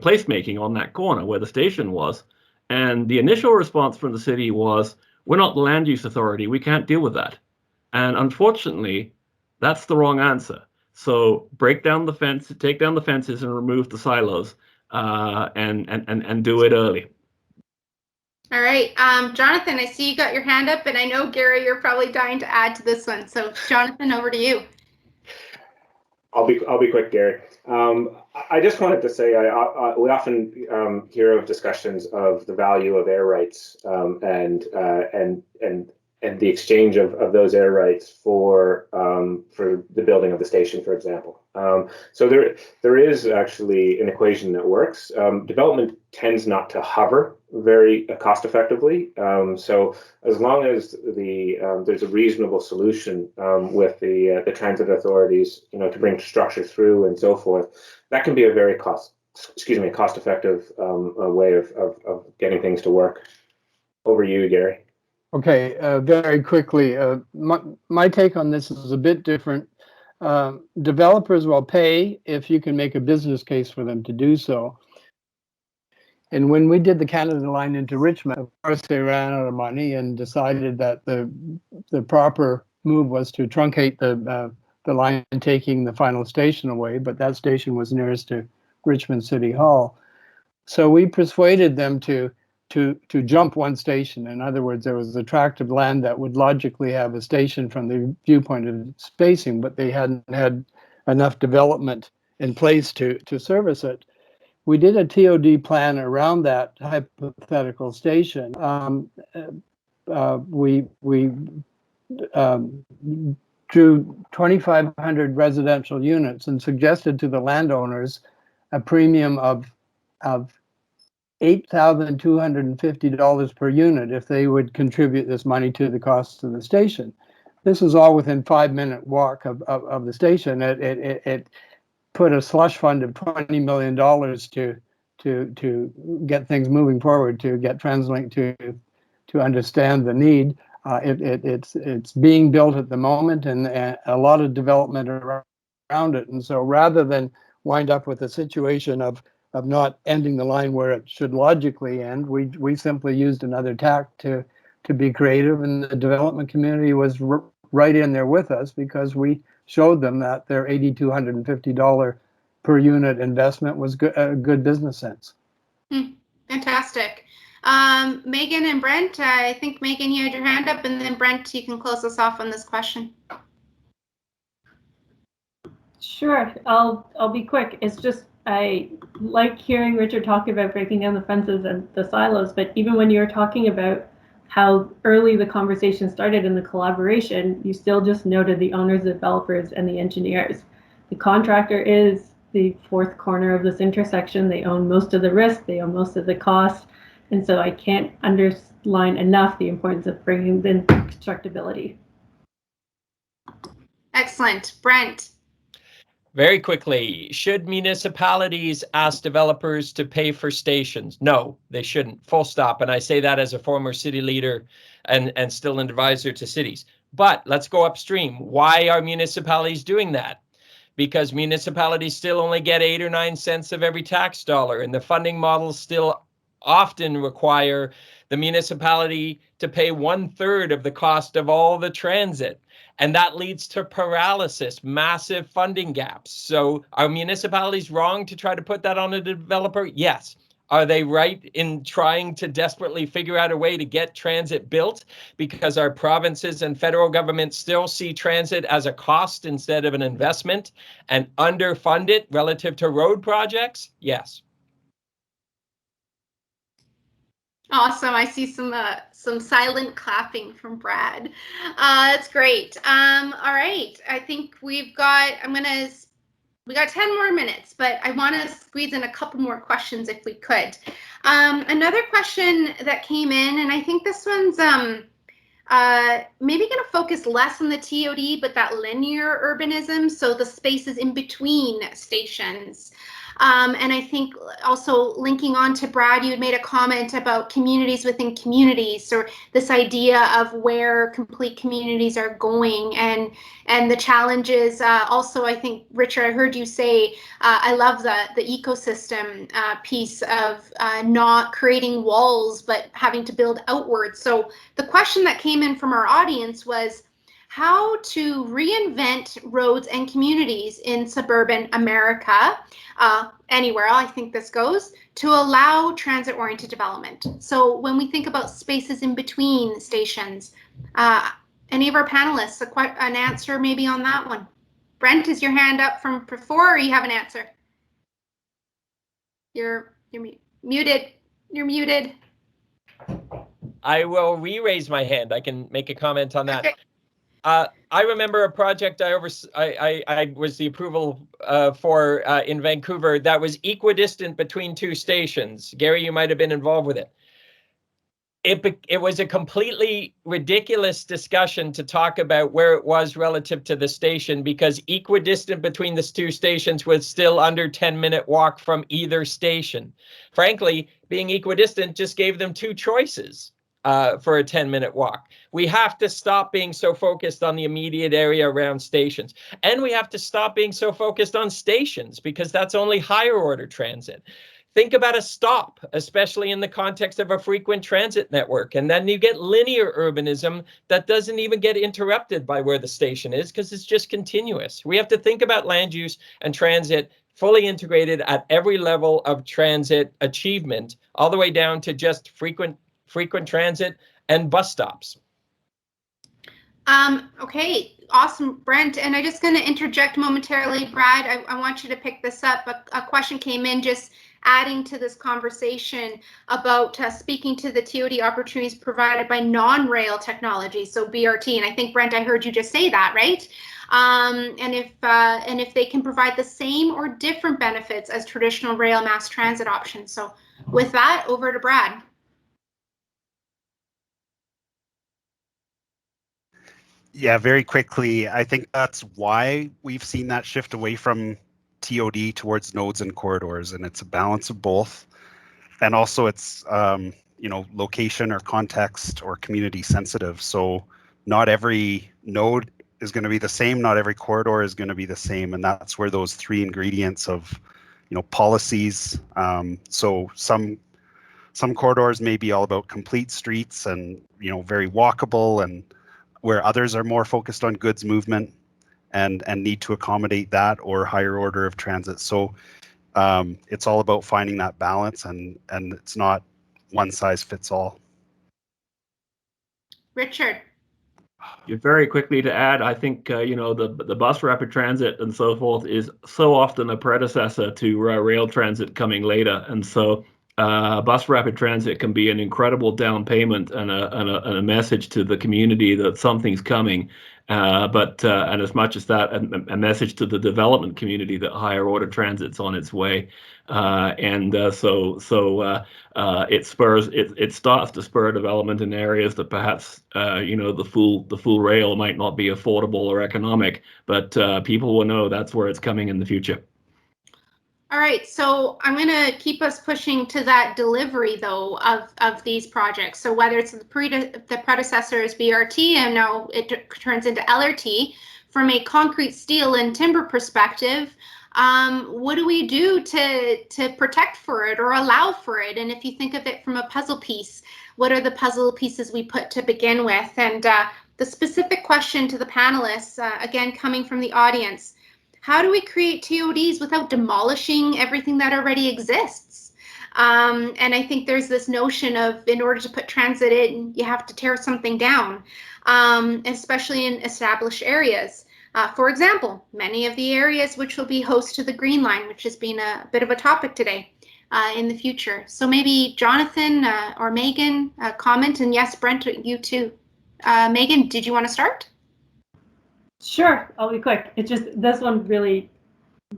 placemaking on that corner where the station was. And the initial response from the city was, we're not the land use authority, we can't deal with that. And unfortunately, that's the wrong answer. So break down the fence, take down the fences and remove the silos, and do it early. All right, Jonathan, I see you got your hand up, and I know, Gary, you're probably dying to add to this one. So Jonathan, over to you. I'll be quick, Gary. I just wanted to say we often hear of discussions of the value of air rights and the exchange of those air rights for the building of the station, for example. So there is actually an equation that works. Development tends not to hover very cost effectively. So as long as there's a reasonable solution with the transit authorities, to bring structure through and so forth, that can be a very cost effective way of getting things to work. Over to you, Gary. Okay, very quickly, my take on this is a bit different. Developers will pay if you can make a business case for them to do so. And when we did the Canada line into Richmond, of course, they ran out of money and decided that the proper move was to truncate the line, taking the final station away, but that station was nearest to Richmond City Hall. So we persuaded them to jump one station. In other words, there was a tract of land that would logically have a station from the viewpoint of spacing, but they hadn't had enough development in place to service it. We did a TOD plan around that hypothetical station. We drew 2,500 residential units and suggested to the landowners a premium of $8,250 per unit if they would contribute this money to the cost of the station. This is all within 5-minute walk of the station. It put a slush fund of $20 million to get things moving forward, to get TransLink to understand the need. It's being built at the moment, and a lot of development around it. And so rather than wind up with a situation of not ending the line where it should logically end. We simply used another tack to be creative, and the development community was right in there with us because we showed them that their $8,250 per unit investment was good business sense. Fantastic. Megan and Brent, I think Megan, you had your hand up, and then Brent, you can close us off on this question. Sure, I'll be quick. It's just I like hearing Richard talk about breaking down the fences and the silos, but even when you're talking about how early the conversation started in the collaboration, you still just noted the owners, the developers, and the engineers. The contractor is the fourth corner of this intersection. They own most of the risk, they own most of the cost, and so I can't underline enough the importance of bringing in constructability. Excellent. Brent. Very quickly, should municipalities ask developers to pay for stations? No, they shouldn't. Full stop. And I say that as a former city leader and still an advisor to cities. But let's go upstream. Why are municipalities doing that? Because municipalities still only get 8 or 9 cents of every tax dollar, and the funding models still often require the municipality to pay 1/3 of the cost of all the transit. And that leads to paralysis, massive funding gaps. So are municipalities wrong to try to put that on a developer? Yes. Are they right in trying to desperately figure out a way to get transit built because our provinces and federal government still see transit as a cost instead of an investment and underfund it relative to road projects? Yes. Awesome. I see some silent clapping from Brad. That's great. All right. I think we got 10 more minutes, but I want to squeeze in a couple more questions if we could. Another question that came in, and I think this one's maybe going to focus less on the TOD, but that linear urbanism, so the spaces in between stations. And I think also linking on to Brad, you had made a comment about communities within communities, or this idea of where complete communities are going, and the challenges. Also, I think, Richard, I heard you say, I love the ecosystem piece of not creating walls, but having to build outwards. So the question that came in from our audience was, how to reinvent roads and communities in suburban America, anywhere I think this goes, to allow transit-oriented development. So when we think about spaces in between stations, any of our panelists, an answer maybe on that one? Brent, is your hand up from before, or you have an answer? You're muted. You're muted. I will re-raise my hand. I can make a comment on that. Okay. I remember a project I was the approval for in Vancouver that was equidistant between 2 stations. Gary, you might have been involved with it. It was a completely ridiculous discussion to talk about where it was relative to the station, because equidistant between the 2 stations was still under 10-minute walk from either station. Frankly, being equidistant just gave them 2 choices for a 10-minute walk. We have to stop being so focused on the immediate area around stations. And we have to stop being so focused on stations, because that's only higher order transit. Think about a stop, especially in the context of a frequent transit network. And then you get linear urbanism that doesn't even get interrupted by where the station is, because it's just continuous. We have to think about land use and transit fully integrated at every level of transit achievement, all the way down to just frequent transit and bus stops. Okay, awesome, Brent. And I'm just going to interject momentarily, Brad. I want you to pick this up. A question came in just adding to this conversation about speaking to the TOD opportunities provided by non-rail technology, so BRT. And I think, Brent, I heard you just say that, right? And if they can provide the same or different benefits as traditional rail mass transit options. So with that, over to Brad. Yeah, very quickly, I think that's why we've seen that shift away from TOD towards nodes and corridors, and it's a balance of both. And also it's, location or context or community sensitive. So not every node is going to be the same, not every corridor is going to be the same, and that's where those 3 ingredients of policies. So some corridors may be all about complete streets and very walkable, and where others are more focused on goods movement and need to accommodate that or higher order of transit. So it's all about finding that balance, and it's not one size fits all. Richard. Very quickly to add, I think the bus rapid transit and so forth is so often a predecessor to rail transit coming later, and so bus rapid transit can be an incredible down payment and a message to the community that something's coming. And as much as that, a message to the development community that higher order transit's on its way. It starts to spur development in areas that perhaps the full rail might not be affordable or economic, but people will know that's where it's coming in the future. All right, so I'm going to keep us pushing to that delivery, though, of these projects. So whether it's the predecessor's BRT and now it turns into LRT, from a concrete, steel, and timber perspective, what do we do to protect for it or allow for it? And if you think of it from a puzzle piece, what are the puzzle pieces we put to begin with? And the specific question to the panelists, again, coming from the audience, how do we create TODs without demolishing everything that already exists? And I think there's this notion of, in order to put transit in, you have to tear something down, especially in established areas. For example, many of the areas which will be host to the Green Line, which has been a bit of a topic today, in the future. So maybe Jonathan or Megan comment, and yes, Brent, you too. Megan, did you want to start? Sure, I'll be quick. It's just, this one really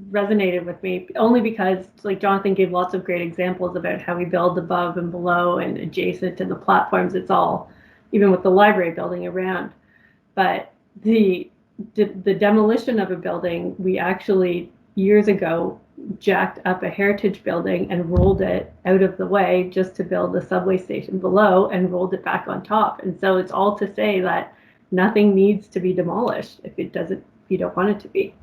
resonated with me, only because, like, Jonathan gave lots of great examples about how we build above and below and adjacent to the platforms. It's all, even with the library building around. But the demolition of a building, we actually years ago jacked up a heritage building and rolled it out of the way just to build a subway station below and rolled it back on top. And so it's all to say that nothing needs to be demolished if you don't want it to be.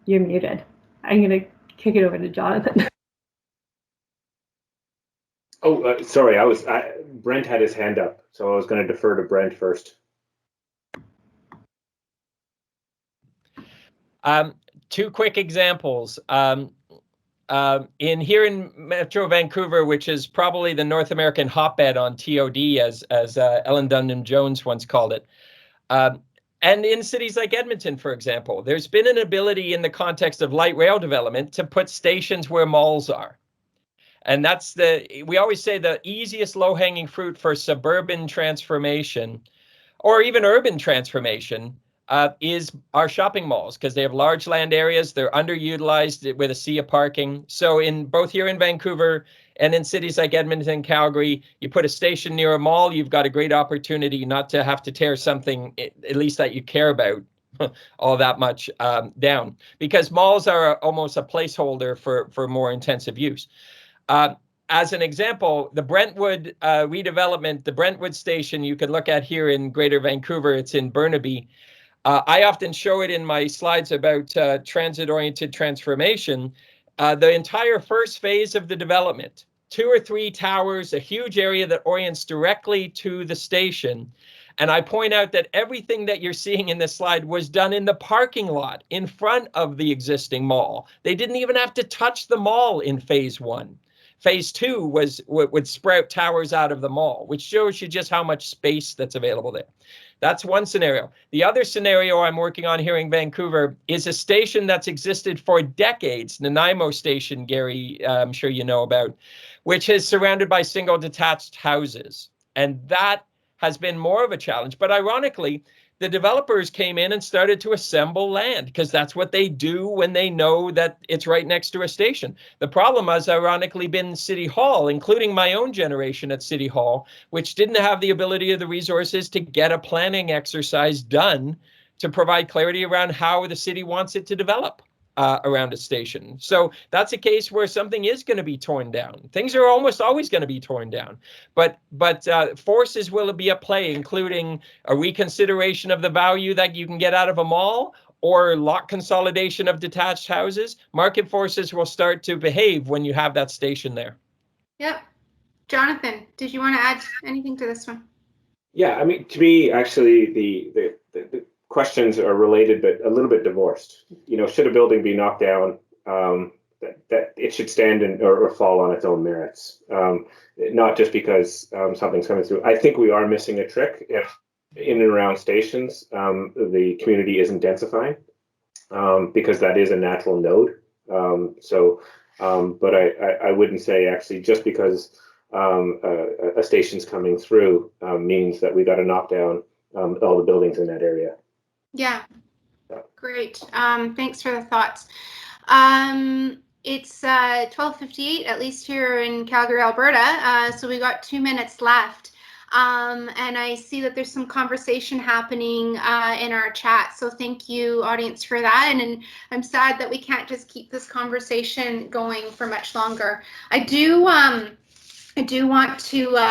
You're muted. I'm going to kick it over to Jonathan. Oh, sorry. Brent had his hand up, so I was going to defer to Brent first. Two quick examples. Here in Metro Vancouver, which is probably the North American hotbed on TOD, as Ellen Dundon Jones once called it, and in cities like Edmonton, for example, there's been an ability in the context of light rail development to put stations where malls are. And we always say the easiest low-hanging fruit for suburban transformation or even urban transformation is our shopping malls, because they have large land areas. They're underutilized with a sea of parking. So in both here in Vancouver and in cities like Edmonton, Calgary, you put a station near a mall, you've got a great opportunity not to have to tear something, at least that you care about, all that much down, because malls are almost a placeholder for more intensive use. As an example, the Brentwood redevelopment, the Brentwood station you could look at here in Greater Vancouver, it's in Burnaby. I often show it in my slides about transit-oriented transformation. The entire first phase of the development, 2 or 3 towers, a huge area that orients directly to the station. And I point out that everything that you're seeing in this slide was done in the parking lot in front of the existing mall. They didn't even have to touch the mall in phase 1. Phase 2 would sprout towers out of the mall, which shows you just how much space that's available there. That's one scenario. The other scenario I'm working on here in Vancouver is a station that's existed for decades, Nanaimo Station, Gary, I'm sure you know about, which is surrounded by single detached houses. And that has been more of a challenge. But ironically, the developers came in and started to assemble land, because that's what they do when they know that it's right next to a station. The problem has ironically been City Hall, including my own generation at City Hall, which didn't have the ability or the resources to get a planning exercise done to provide clarity around how the city wants it to develop. around a station. So that's a case where something is going to be torn down. Things are almost always going to be torn down, but forces will be at play, including a reconsideration of the value that you can get out of a mall, or lot consolidation of detached houses. Market forces will start to behave when you have that station there. Yep. Jonathan, did you want to add anything to this one? Yeah, I mean, to me, actually, the questions are related, but a little bit divorced. You know, should a building be knocked down? That it should stand or fall on its own merits, not just because something's coming through. I think we are missing a trick if in and around stations the community isn't densifying, because that is a natural node. But I wouldn't say actually just because a station's coming through means that we got to knock down all the buildings in that area. Yeah, great. Thanks for the thoughts. It's 12:58, at least here in Calgary, Alberta. So we got 2 minutes left. And I see that there's some conversation happening in our chat. So thank you, audience, for that. And I'm sad that we can't just keep this conversation going for much longer. I do want to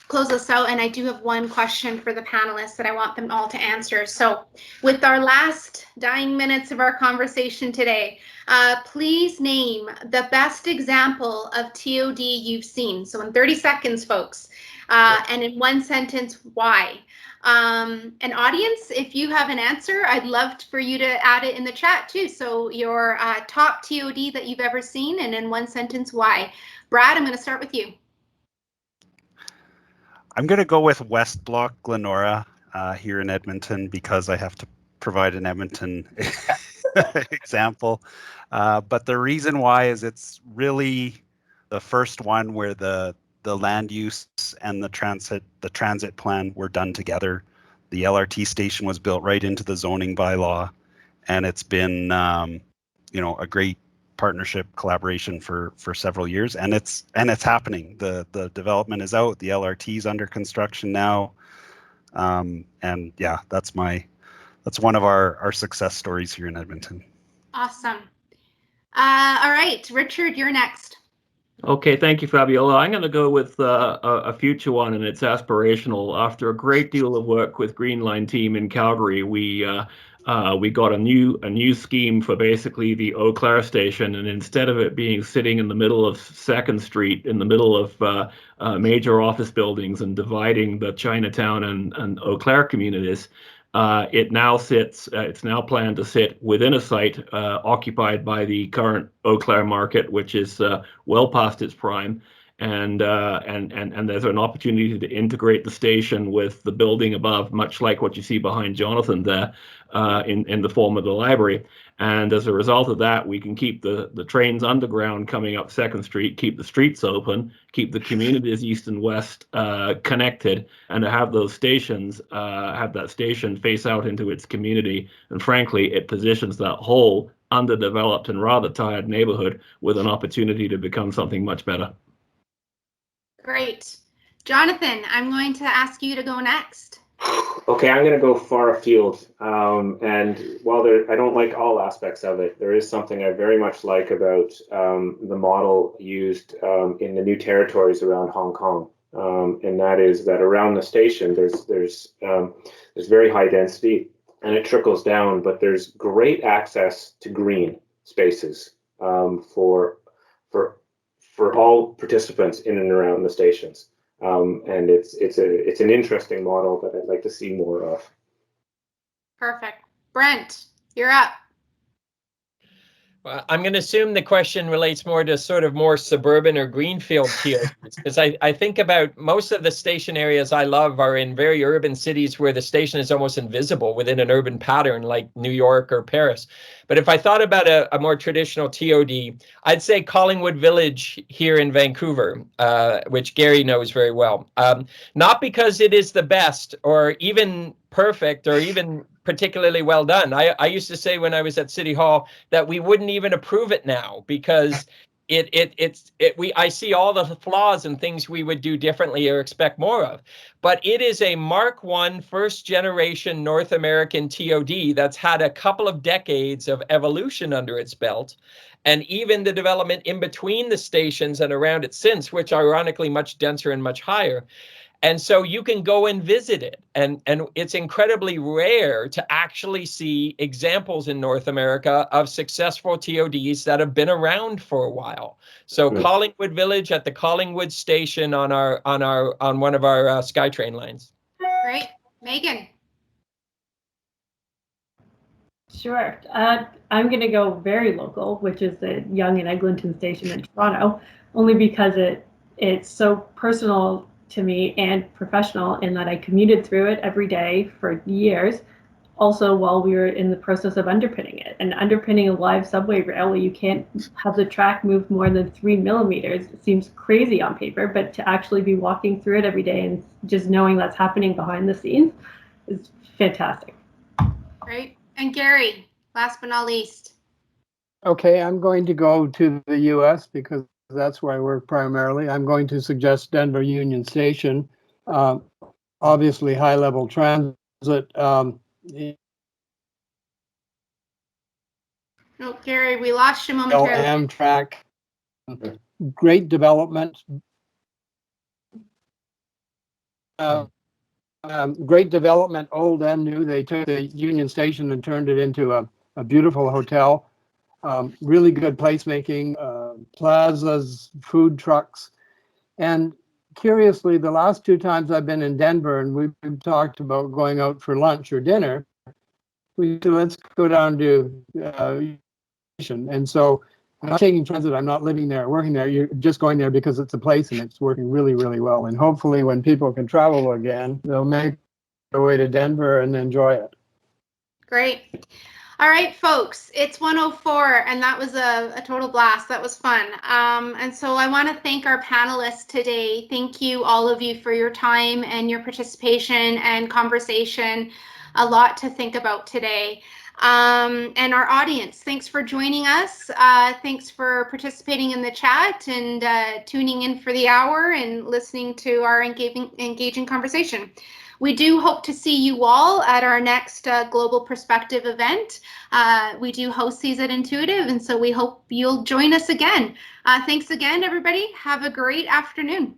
close this out, and I do have one question for the panelists that I want them all to answer. So with our last dying minutes of our conversation today, please name the best example of TOD you've seen. So in 30 seconds, folks, and in one sentence, why? An audience, if you have an answer, I'd love for you to add it in the chat too. So your top TOD that you've ever seen, and in one sentence, why? Brad, I'm going to start with you. I'm going to go with West Block Glenora here in Edmonton, because I have to provide an Edmonton example. But the reason why is it's really the first one where the land use and the transit plan were done together. The LRT station was built right into the zoning bylaw, and it's been a great partnership collaboration for several years, and it's happening. The development is out, the LRT is under construction now, and yeah, that's one of our success stories here in Edmonton. Awesome. All right, Richard, you're next. Okay, thank you, Fabiola. I'm going to go with a future one, and it's aspirational. After a great deal of work with Green Line team in Calgary, we got a new scheme for basically the Eau Claire station, and instead of it being sitting in the middle of 2nd Street, in the middle of major office buildings and dividing the Chinatown and Eau Claire communities, it's now planned to sit within a site occupied by the current Eau Claire market, which is well past its prime, and there's an opportunity to integrate the station with the building above, much like what you see behind Jonathan there, in the form of the library. And as a result of that, we can keep the trains underground coming up 2nd Street, keep the streets open, keep the communities east and west connected, and to have those stations, have that station face out into its community. And frankly, it positions that whole underdeveloped and rather tired neighborhood with an opportunity to become something much better. Great. Jonathan, I'm going to ask you to go next. Okay, I'm going to go far afield. And while I don't like all aspects of it, there is something I very much like about the model used in the new territories around Hong Kong. And that is that around the station, there's very high density, and it trickles down, but there's great access to green spaces for all participants in and around the stations. And it's an interesting model that I'd like to see more of. Perfect. Brent, you're up. Well, I'm going to assume the question relates more to sort of more suburban or greenfield TODs, because I think about most of the station areas I love are in very urban cities where the station is almost invisible within an urban pattern like New York or Paris. But if I thought about a more traditional TOD, I'd say Collingwood Village here in Vancouver, which Gary knows very well. Not because it is the best or even perfect or even particularly well done. I used to say when I was at City Hall that we wouldn't even approve it now because I see all the flaws and things we would do differently or expect more of, but it is a Mark I first generation North American TOD that's had a couple of decades of evolution under its belt, and even the development in between the stations and around it since, which ironically much denser and much higher. And so you can go and visit it. And it's incredibly rare to actually see examples in North America of successful TODs that have been around for a while. So Collingwood Village at the Collingwood station on one of our SkyTrain lines. Great. Megan. Sure. I'm going to go very local, which is the Yonge and Eglinton station in Toronto, only because it's so personal to me and professional in that I commuted through it every day for years. Also, while we were in the process of underpinning it, and underpinning a live subway rail where you can't have the track move more than 3 millimeters, it seems crazy on paper, but to actually be walking through it every day and just knowing that's happening behind the scenes is fantastic. Great. And Gary, last but not least. Okay, I'm going to go to the US because that's where I work primarily. I'm going to suggest Denver Union Station. Obviously, high-level transit. Oh, Gary, we lost you momentarily. Amtrak, great development. Great development, old and new. They took the Union Station and turned it into a beautiful hotel. Really good placemaking, plazas, food trucks. And curiously, the last 2 times I've been in Denver and we've talked about going out for lunch or dinner, we said, let's go down to and so I'm not taking transit, I'm not living there, working there. You're just going there because it's a place and it's working really, really well. And hopefully when people can travel again, they'll make their way to Denver and enjoy it. Great. All right, folks, it's 1:04, and that was a total blast. That was fun. And so I want to thank our panelists today. Thank you, all of you, for your time and your participation and conversation. A lot to think about today. And our audience, thanks for joining us. Thanks for participating in the chat and tuning in for the hour and listening to our engaging conversation. We do hope to see you all at our next Global Perspective event. We do host these at Entuitive, and so we hope you'll join us again. Thanks again, everybody. Have a great afternoon.